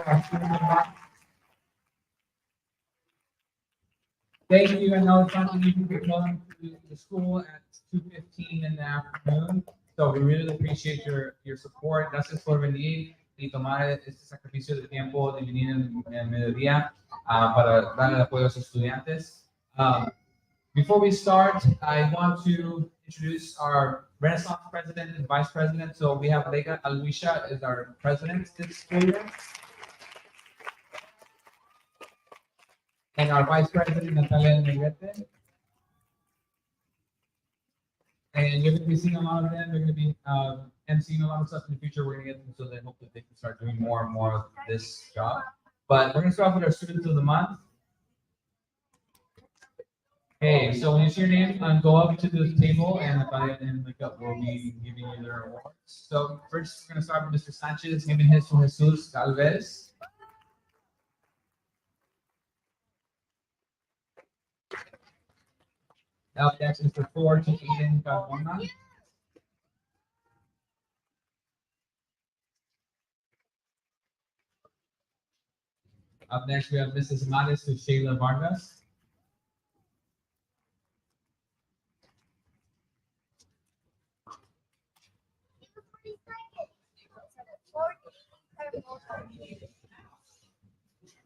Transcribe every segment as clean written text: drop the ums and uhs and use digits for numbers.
our student of the month. Thank you, and now it's time for you to come to the school at 2:15 in the afternoon. So we really appreciate your support. Gracias por venir y tomar este sacrificio de tiempo de venir en el mediodía para darle apoyo a sus estudiantes. Before we start, I want to introduce our Renaissance president and vice president. So we have Lega Alwisha as our president this school year. And our vice president, Natalia Negrete. And you're going to be seeing a lot of them. They're going to be emceeing a lot of stuff in the future. We're going to get them so they hope that they can start doing more and more of this job. But we're going to start off with our students of the month. Okay, so when you see your name, go up to the table and Natalia and Mika will be giving you their awards. So first, we're going to start with Mr. Sanchez giving his to Jesus Galvez. Up next, Mr. Ford to Eden Carmona. Up next, we have Mrs. Matis to Shayla Vargas.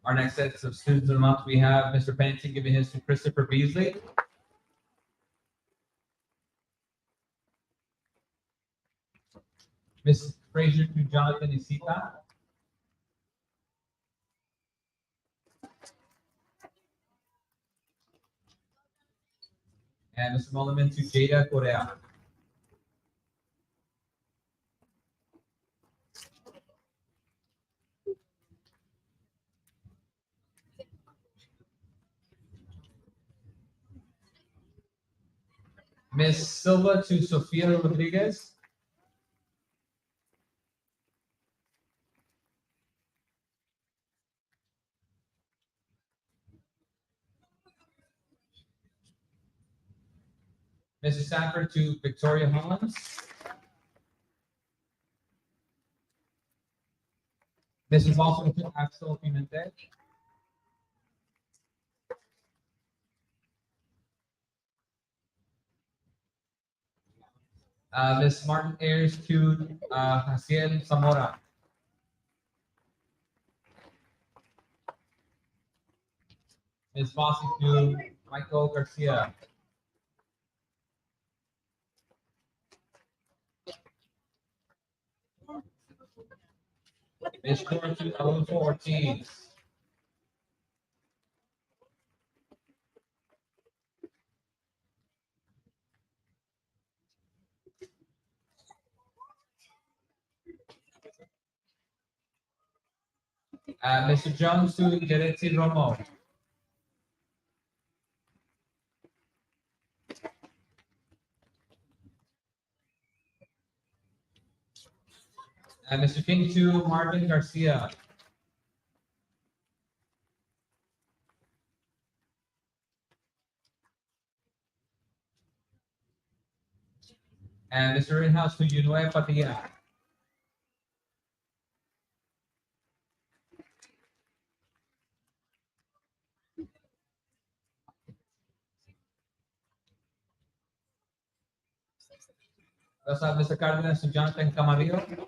Our next set of students of the month, we have Mr. Pennington giving his to Christopher Beasley. Ms. Frazier to Jonathan Isita. And Mr. Mulliman to Jada Correa. Ms. Silva to Sofia Rodriguez. Mrs. Sanford to Victoria Hollins. This is also to Axel Pimentel. Ms. Martin Ayers to Jaciel Zamora. Ms. Fossey to Michael Garcia. Ms. Cora to Alonso Ortiz. Mr. Jones to Geretti Romo. Mr. King to Marvin Garcia. And Mr. Rinhouse to Yunue Padilla. We also have Mr. Cardenas to Jonathan Camarillo.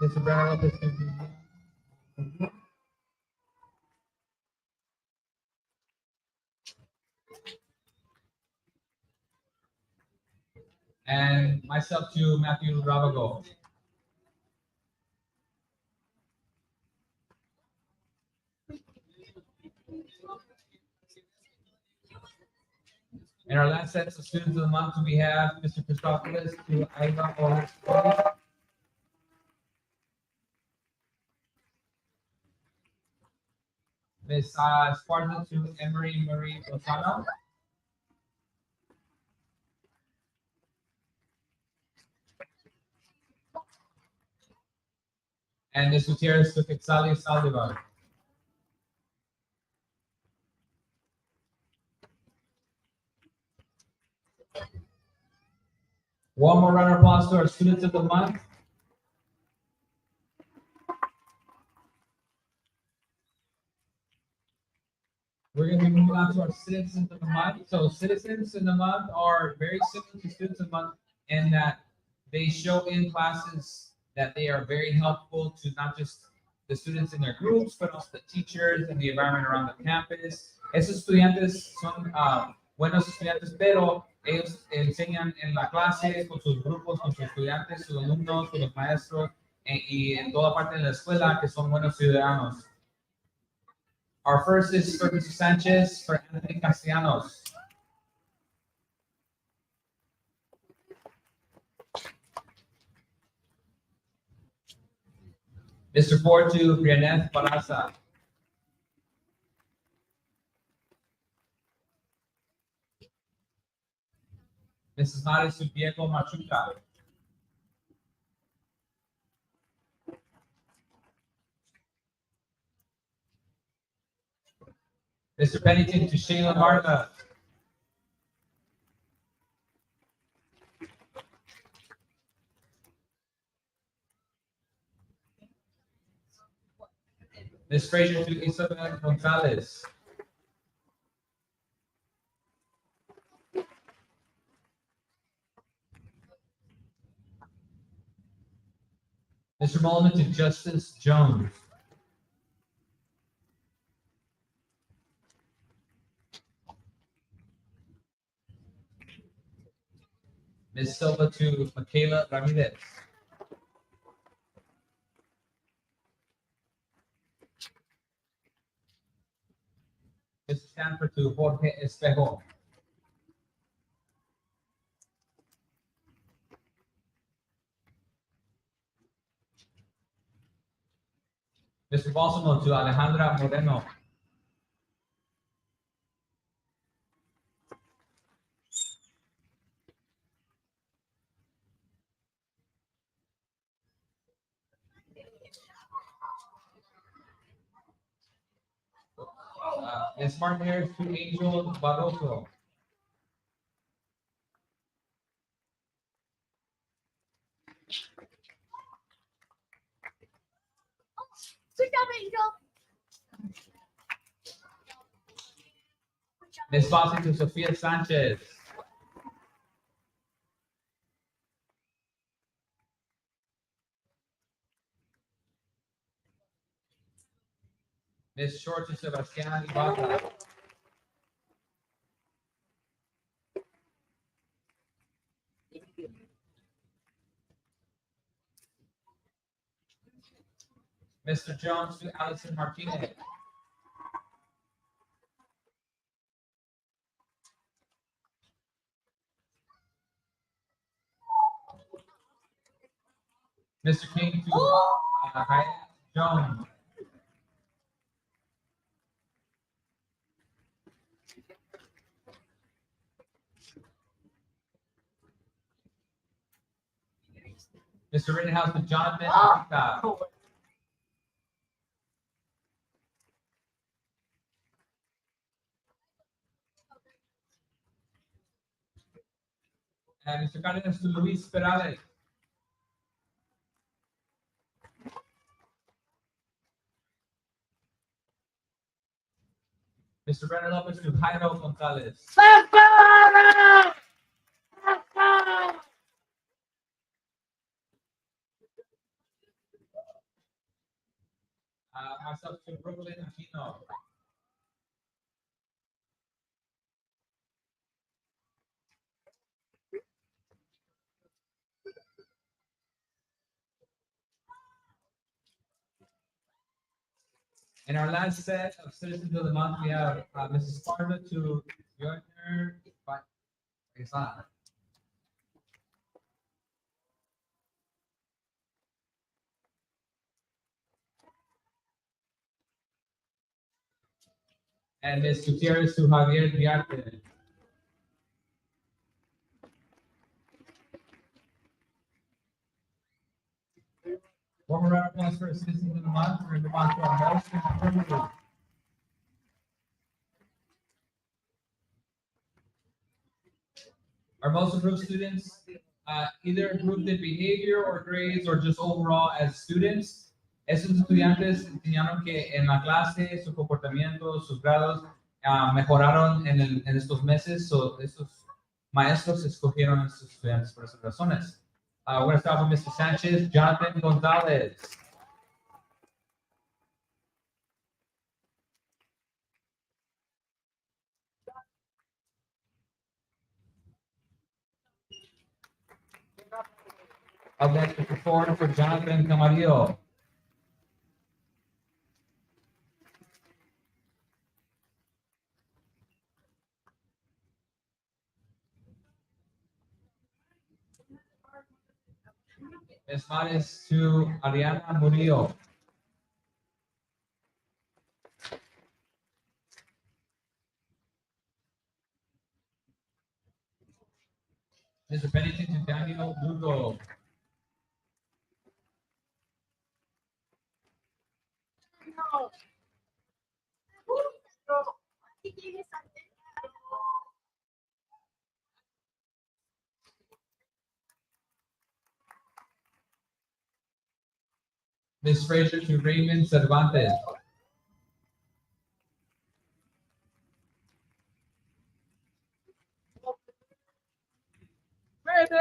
Mr. Brian Lopez to and myself to Matthew Ravago. And our last set of students of the month, we have Mr. Christopoulos to Iva Olasco. Ms. Sparta to Emery Marie Lozano. And Ms. Gutierrez to Quetzali Saldivar. One more round of applause to our students of the month. We're going to be moving on to our citizens of the month. So citizens in the month are very similar to students of the month in that they show in classes that they are very helpful to not just the students in their groups, but also the teachers and the environment around the campus. Esos estudiantes son buenos estudiantes, pero ellos enseñan en la clase, con sus grupos, con sus estudiantes, sus alumnos, con los maestros y en toda parte de la escuela que son buenos ciudadanos. Our first is for Mr. Sanchez, for Anthony Castellanos. Mr. 4 to Brianeth Barasa. Mrs. Mari Subiego Machuca. Mr. Pennington to Shayla Martha. Ms. Frazier to Isabel Gonzalez. Mr. Mulliman to Justice Jones. Ms. Silva to Michaela Ramirez. Mr. Stanford to Jorge Espejo. Mr. Balsamo to Alejandra Moreno. Ms. Martin Harris to Angel Barroso. Good job, Angel. Ms. Fossey to Sofia Sanchez. Ms. Short to Sebastian Ibarra. Mr. Jones to Allison Martinez. Mr. King to Hyatt Jones. Mr. Rittenhouse to Jonathan Akita. And Mr. Cardenas to Luis Perales. Mr. Brenner Lopez to Jairo Gonzalez. Myself to Brooklyn Aquino. In our last set of citizens of the month, we have Mrs. Farva to Bjorner Faisal. And Ms. Gutierrez to Javier Diarte. One more round of applause for citizens of the month. We're going to move on to our most improved. Our most improved students either improved in behavior or grades or just overall as students. Esos estudiantes enseñaron que en la clase su comportamiento, sus grados mejoraron en estos meses. So, estos maestros escogieron a estos estudiantes por esas razones. We're going to start with Mr. Sanchez, Jonathan Gonzalez. Up next, Mr. Ford for Jonathan Camarillo. Ms. Maris to Ariana Murillo. Mr. Pennington to Daniel Lugo. No. No. He gave you something. Ms. Fraser to Raymond Cervantes. Baby.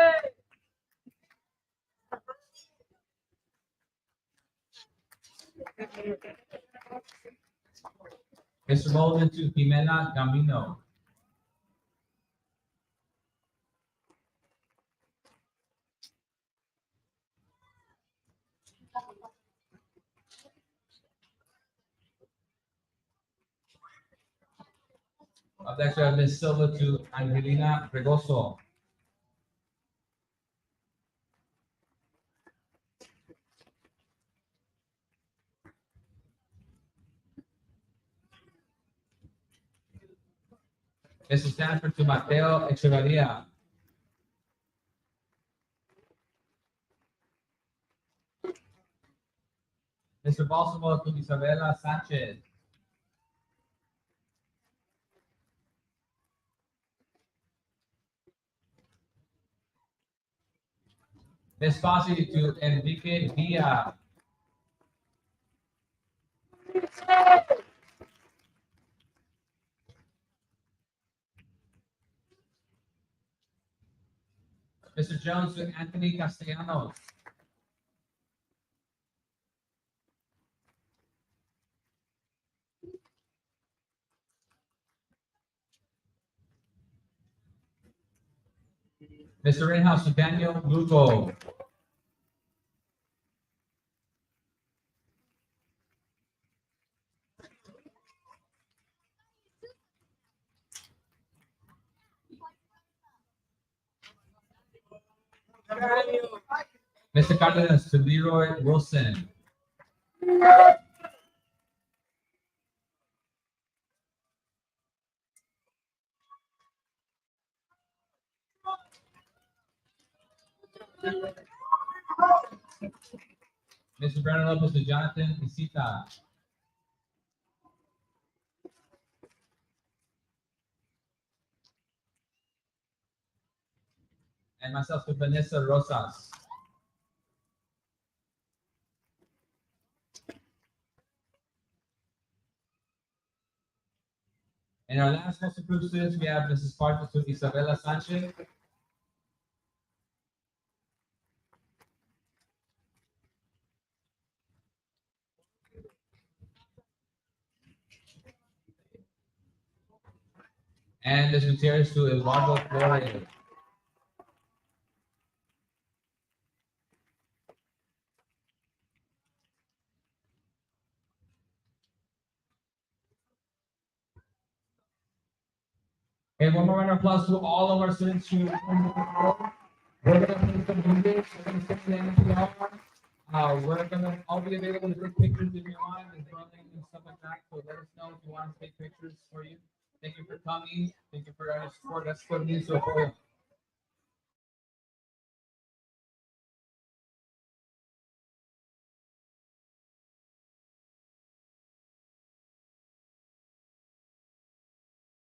Mr. Molden to Jimena Gambino. Up next, we have Ms. Silva to Angelina Regoso. Mr. Stanford to Mateo Echevarria. Mr. Balsamo to Isabela Sanchez. Ms. Fossey to Enrique Villa. Mr. Jones to Anthony Castellanos. Mr. Rittenhouse to Daniel Lugo. Mr. Cardenas to Leroy Wilson. Mr. Brandon Lopez to Jonathan Isita. And myself to Vanessa Rosas. And our last most approved students, we have Mrs. Parker to Isabela Sanchez. And Ms. Gutierrez to Eduardo Flores. And one more round of applause to all of our students who we're gonna play some music, we're gonna sing the NPR. We're gonna all be available to take pictures if you want and drawing and stuff like that. So let us know if you want us to take pictures for you. Thank you for coming. Thank you for your support. That's what it means to a